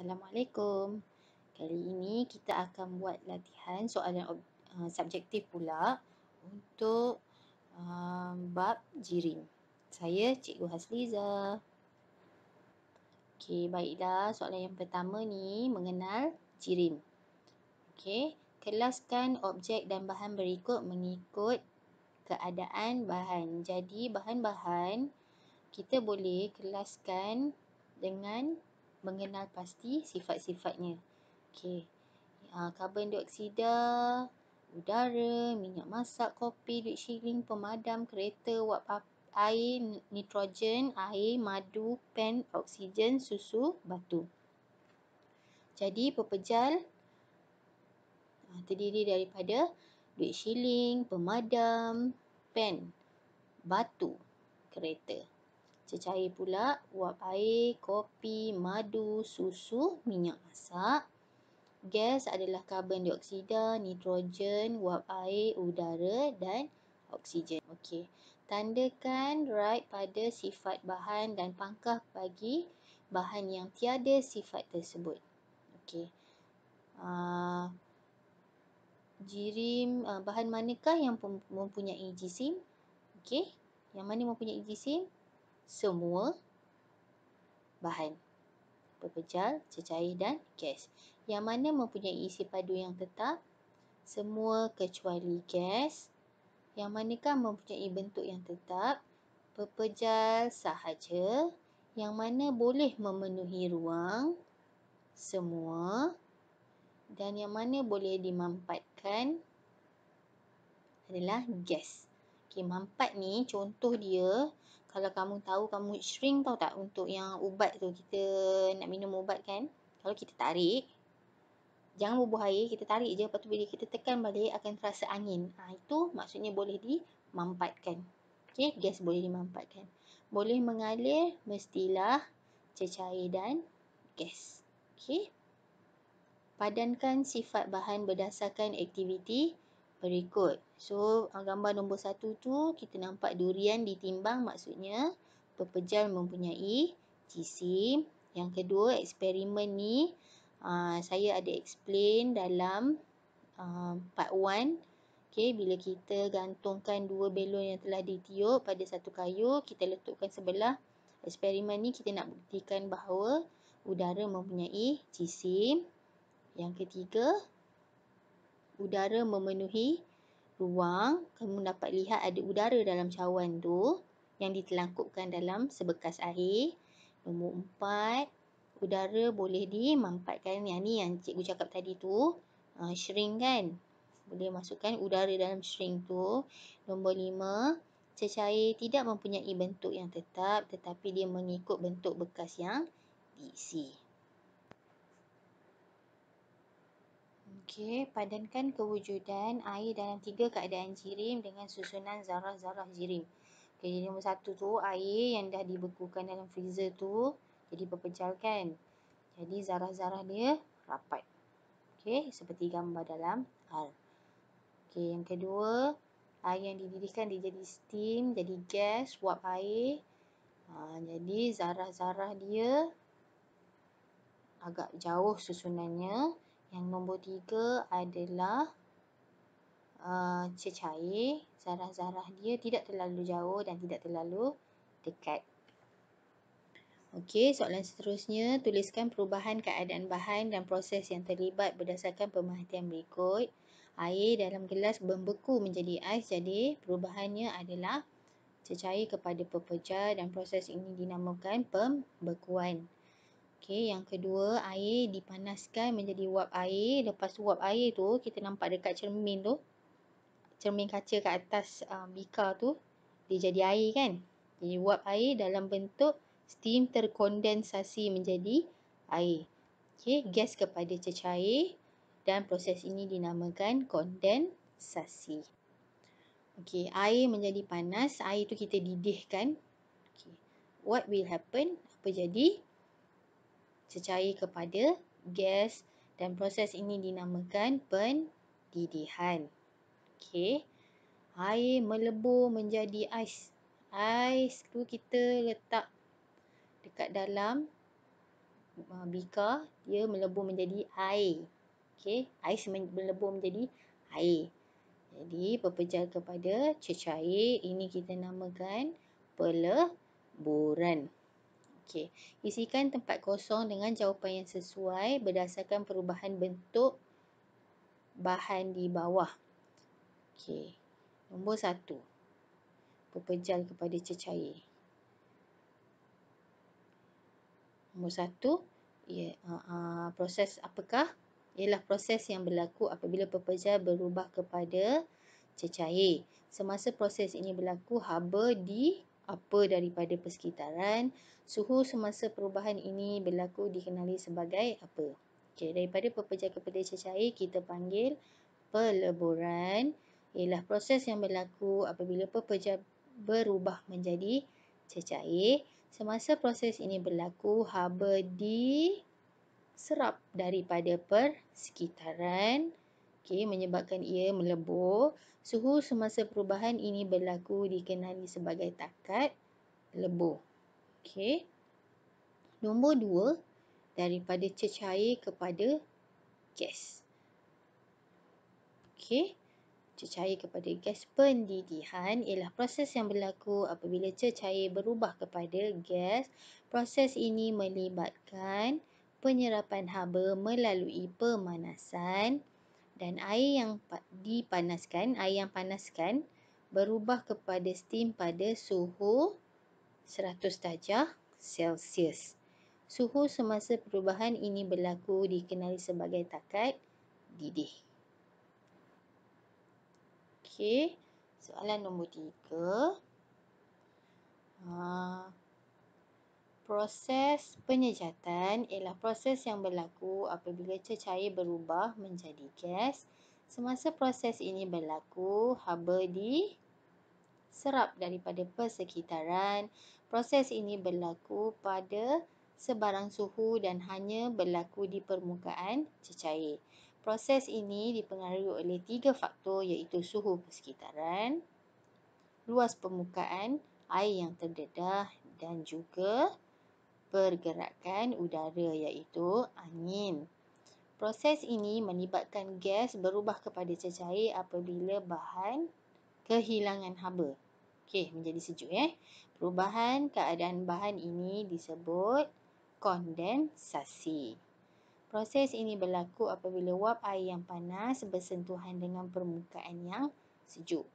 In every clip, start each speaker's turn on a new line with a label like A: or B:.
A: Assalamualaikum. Kali ini kita akan buat latihan soalan subjektif pula untuk bab jirim. Saya Cikgu Hasliza. Okey, baiklah. Soalan yang pertama ni mengenal jirim. Okey, kelaskan objek dan bahan berikut mengikut keadaan bahan. Jadi bahan-bahan kita boleh kelaskan dengan mengenal pasti sifat-sifatnya. Okey. Karbon dioksida, udara, minyak masak, kopi, duit shilling, pemadam, kereta, wap air, nitrogen, air, madu, pen, oksigen, susu, batu. Jadi pepejal terdiri daripada duit shilling, pemadam, pen, batu, kereta. Cecair pula wap air, kopi, madu, susu, minyak masak. Gas adalah karbon dioksida, nitrogen, wap air, udara dan oksigen. Okey. Tandakan right pada sifat bahan dan pangkah bagi bahan yang tiada sifat tersebut. Okey. Jirim bahan manakah yang mempunyai jisim? Okey. Yang mana mempunyai jisim? Semua bahan. Pepejal, cecair dan gas. Yang mana mempunyai isi padu yang tetap? Semua kecuali gas. Yang manakah mempunyai bentuk yang tetap? Pepejal sahaja. Yang mana boleh memenuhi ruang? Semua. Dan yang mana boleh dimampatkan adalah gas. Okey, mampat ni contoh dia, kalau kamu tahu, kamu shrink tahu tak, untuk yang ubat tu, kita nak minum ubat kan, kalau kita tarik, jangan bubuh air, kita tarik je, lepas tu bila kita tekan balik akan terasa angin. Itu maksudnya boleh dimampatkan. Okey, gas boleh dimampatkan. Boleh mengalir mestilah cecair dan gas. Okey. Padankan sifat bahan berdasarkan aktiviti berikut. So, gambar nombor 1 tu kita nampak durian ditimbang, maksudnya pepejal mempunyai jisim. Yang kedua, eksperimen ni saya ada explain dalam part 1. Okay, bila kita gantungkan 2 belon yang telah ditiup pada satu kayu, kita letakkan sebelah. Eksperimen ni kita nak buktikan bahawa udara mempunyai jisim. Yang ketiga, udara memenuhi ruang. Kamu dapat lihat ada udara dalam cawan tu yang ditelangkupkan dalam sebekas air. Nombor 4, udara boleh dimampatkan. Yang ni yang cikgu cakap tadi tu, shrink kan. Boleh masukkan udara dalam shrink tu. Nombor 5, cecair tidak mempunyai bentuk yang tetap tetapi dia mengikut bentuk bekas yang diisi. Okey, padankan kewujudan air dalam 3 keadaan jirim dengan susunan zarah-zarah jirim. Okey, jadi nombor 1 tu, air yang dah dibekukan dalam freezer tu jadi pepejal kan. Jadi zarah-zarah dia rapat. Okey, seperti gambar dalam R. Okey, yang kedua, air yang dididihkan dia jadi steam, jadi gas, wap air. Jadi zarah-zarah dia agak jauh susunannya. Yang nombor 3 adalah cecair. Zarah-zarah dia tidak terlalu jauh dan tidak terlalu dekat. Okey, soalan seterusnya, tuliskan perubahan keadaan bahan dan proses yang terlibat berdasarkan pemerhatian berikut. Air dalam gelas membeku menjadi ais, jadi perubahannya adalah cecair kepada pepejal dan proses ini dinamakan pembekuan. Okey, yang kedua, air dipanaskan menjadi wap air. Lepas tu wap air tu kita nampak dekat cermin tu, cermin kaca kat atas bika tu, dia jadi air kan. Jadi wap air dalam bentuk steam terkondensasi menjadi air. Okey, gas kepada cecair dan proses ini dinamakan kondensasi. Okey, air menjadi panas, air tu kita didihkan. Okey, what will happen? Apa jadi? Cecair kepada gas dan proses ini dinamakan pendidihan. Okey. Air melebur menjadi ais. Ais tu kita letak dekat dalam bika, dia melebur menjadi air. Okey, air melebur menjadi air. Jadi berpecah kepada cecair, ini kita namakan peleburan. Okey, isikan tempat kosong dengan jawapan yang sesuai berdasarkan perubahan bentuk bahan di bawah. Okey, nombor 1. Berpejal kepada cecair. Nombor 1, proses apakah? Ialah proses yang berlaku apabila pepejal berubah kepada cecair. Semasa proses ini berlaku, haba di apa daripada persekitaran. Suhu semasa perubahan ini berlaku dikenali sebagai apa? Okey, daripada pepejal kepada cecair kita panggil peleburan. Ialah proses yang berlaku apabila pepejal berubah menjadi cecair. Semasa proses ini berlaku, haba diserap daripada persekitaran, menyebabkan ia melebur. Suhu semasa perubahan ini berlaku dikenali sebagai takat lebur. Nombor 2, daripada cecair kepada gas. Cecair kepada gas pendidihan ialah proses yang berlaku apabila cecair berubah kepada gas. Proses ini melibatkan penyerapan haba melalui pemanasan dan air yang panaskan berubah kepada steam pada suhu 100 darjah Celsius. Suhu semasa perubahan ini berlaku dikenali sebagai takat didih. Soalan nombor 3. Proses penyejatan ialah proses yang berlaku apabila cecair berubah menjadi gas. Semasa proses ini berlaku, haba diserap daripada persekitaran. Proses ini berlaku pada sebarang suhu dan hanya berlaku di permukaan cecair. Proses ini dipengaruhi oleh 3 faktor iaitu suhu persekitaran, luas permukaan, air yang terdedah dan juga pergerakan udara iaitu angin. Proses ini melibatkan gas berubah kepada cecair apabila bahan kehilangan haba. Menjadi sejuk. Perubahan keadaan bahan ini disebut kondensasi. Proses ini berlaku apabila wap air yang panas bersentuhan dengan permukaan yang sejuk.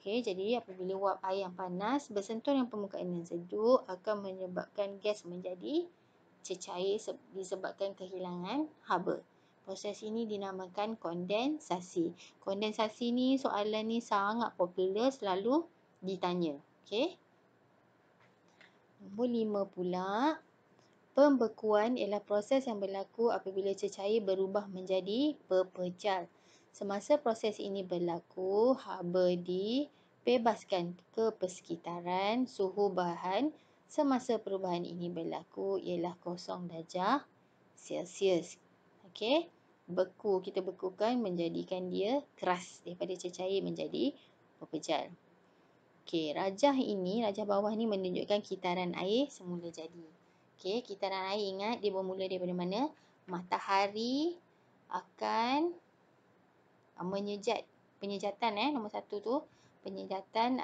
A: Jadi apabila wap air yang panas bersentuh dengan permukaan yang sejuk akan menyebabkan gas menjadi cecair disebabkan kehilangan haba. Proses ini dinamakan kondensasi. Kondensasi ni, soalan ni sangat popular, selalu ditanya. Nombor 5 pula. Pembekuan ialah proses yang berlaku apabila cecair berubah menjadi pepejal. Semasa proses ini berlaku, haba dibebaskan ke persekitaran. Suhu bahan semasa perubahan ini berlaku ialah 0 darjah Celsius. Beku, kita bekukan menjadikan dia keras daripada cecair menjadi pepejal. Rajah bawah ni menunjukkan kitaran air semula jadi. Kitaran air, ingat dia bermula daripada mana? Matahari akan penyejatan nombor 1 tu. Penyejatan,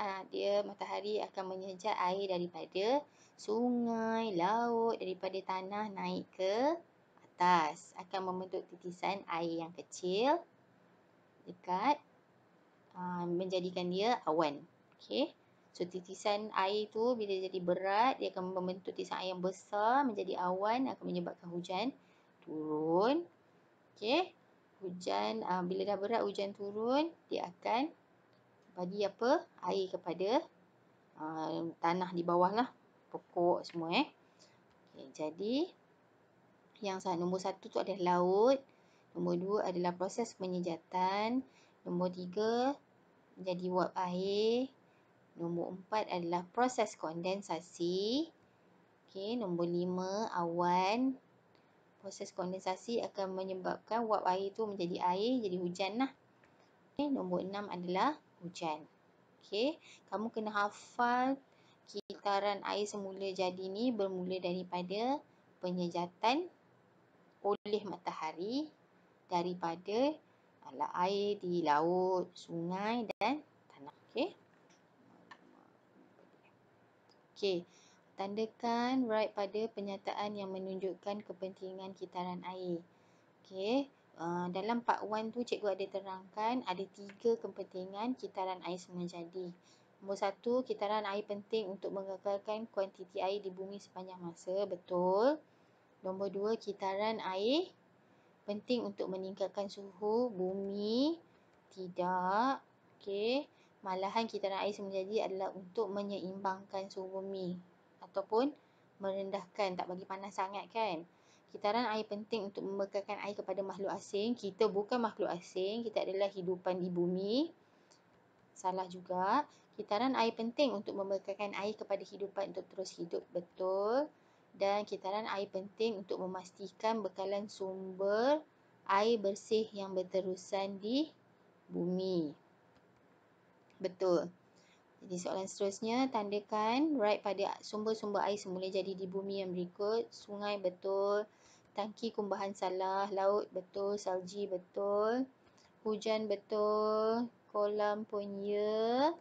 A: matahari akan menyejat air daripada sungai, laut, daripada tanah naik ke atas. Akan membentuk titisan air yang kecil dekat menjadikan dia awan. So titisan air tu bila jadi berat, dia akan membentuk titisan air yang besar menjadi awan, akan menyebabkan hujan turun. Hujan, bila dah berat hujan turun, dia akan bagi air kepada tanah di bawah lah, pokok semua. Jadi yang nombor 1 tu adalah laut. Nombor 2 adalah proses penyejatan. Nombor 3 menjadi wap air. Nombor 4 adalah proses kondensasi. Nombor 5 awan. Proses kondensasi akan menyebabkan wap air tu menjadi air, jadi hujan lah. Nombor 6 adalah hujan. Kamu kena hafal kitaran air semula jadi ni bermula daripada penyejatan oleh matahari daripada air di laut, sungai dan tanah. Okey. Okey. Tandakan right pada pernyataan yang menunjukkan kepentingan kitaran air. Okey. Dalam part 1 tu cikgu ada terangkan ada 3 kepentingan kitaran air semula jadi. Nombor 1, kitaran air penting untuk mengekalkan kuantiti air di bumi sepanjang masa. Betul. Nombor 2, kitaran air penting untuk meningkatkan suhu bumi. Tidak. Okey. Malahan kitaran air semula jadi adalah untuk menyeimbangkan suhu bumi ataupun merendahkan, tak bagi panas sangat kan. Kitaran air penting untuk membekalkan air kepada makhluk asing. Kita bukan makhluk asing, kita adalah hidupan di bumi. Salah juga. Kitaran air penting untuk membekalkan air kepada hidupan untuk terus hidup. Betul. Dan kitaran air penting untuk memastikan bekalan sumber air bersih yang berterusan di bumi. Betul. Jadi soalan seterusnya, tandakan right pada sumber-sumber air semula jadi di bumi yang berikut. Sungai betul, tangki kumbahan salah, laut betul, salji betul, hujan betul, kolam pun ya,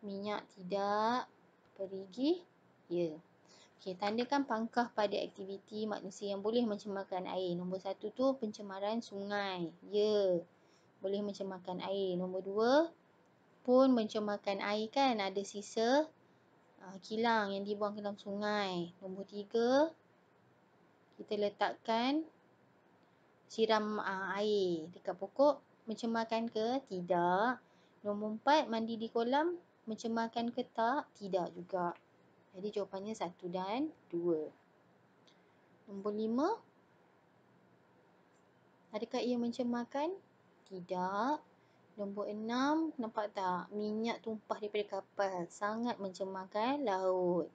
A: minyak tidak, perigi ya. Okey, tandakan pangkah pada aktiviti manusia yang boleh mencemarkan air. Nombor 1 tu pencemaran sungai. Ya, boleh mencemarkan air. Nombor 2 pun mencemarkan air kan, ada sisa kilang yang dibuang ke dalam sungai. Nombor 3, kita letakkan siram air dekat pokok, mencemarkan ke? Tidak. Nombor 4, mandi di kolam, mencemarkan ke tak? Tidak juga. Jadi jawapannya 1 dan 2. Nombor 5, adakah ia mencemarkan? Tidak. Nombor 6, nampak tak? Minyak tumpah daripada kapal. Sangat mencemarkan laut.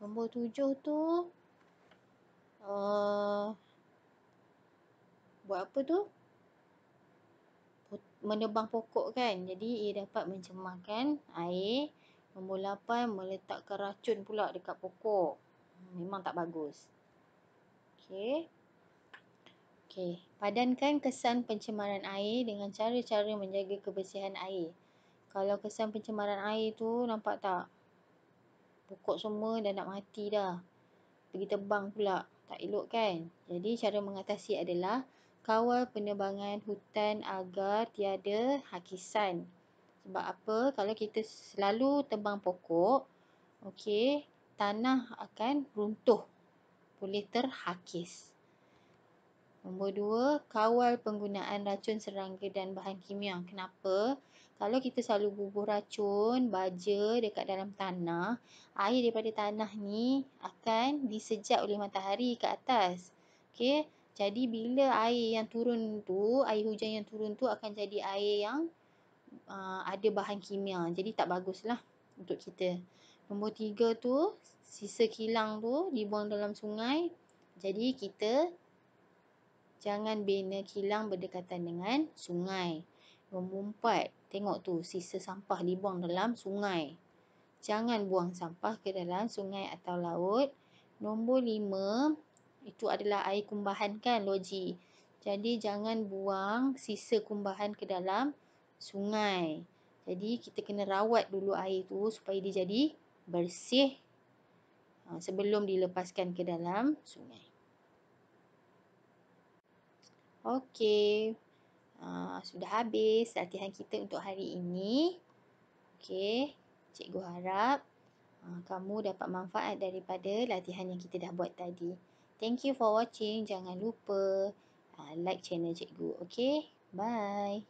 A: Nombor 7 tu, buat apa tu? Menebang pokok kan. Jadi ia dapat mencemarkan air. Nombor 8, meletakkan racun pula dekat pokok. Memang tak bagus. Okey. Okey, padankan kesan pencemaran air dengan cara-cara menjaga kebersihan air. Kalau kesan pencemaran air tu nampak tak? Pokok semua dah nak mati dah. Pergi tebang pula. Tak elok kan? Jadi cara mengatasi adalah kawal penebangan hutan agar tiada hakisan. Sebab apa? Kalau kita selalu tebang pokok, okey, tanah akan runtuh. Boleh terhakis. Nombor 2, kawal penggunaan racun serangga dan bahan kimia. Kenapa? Kalau kita selalu bubuh racun, baja dekat dalam tanah, air daripada tanah ni akan disejap oleh matahari ke atas. Okey, jadi bila air yang turun tu, air hujan yang turun tu akan jadi air yang ada bahan kimia. Jadi tak baguslah untuk kita. Nombor 3 tu, sisa kilang tu dibuang dalam sungai. Jadi kita jangan bina kilang berdekatan dengan sungai. Nombor 4, tengok tu sisa sampah dibuang dalam sungai. Jangan buang sampah ke dalam sungai atau laut. Nombor 5, itu adalah air kumbahan kan, logi. Jadi jangan buang sisa kumbahan ke dalam sungai. Jadi kita kena rawat dulu air tu supaya dia jadi bersih sebelum dilepaskan ke dalam sungai. Okey, sudah habis latihan kita untuk hari ini. Okey, cikgu harap kamu dapat manfaat daripada latihan yang kita dah buat tadi. Thank you for watching. Jangan lupa like channel cikgu. Okey, bye.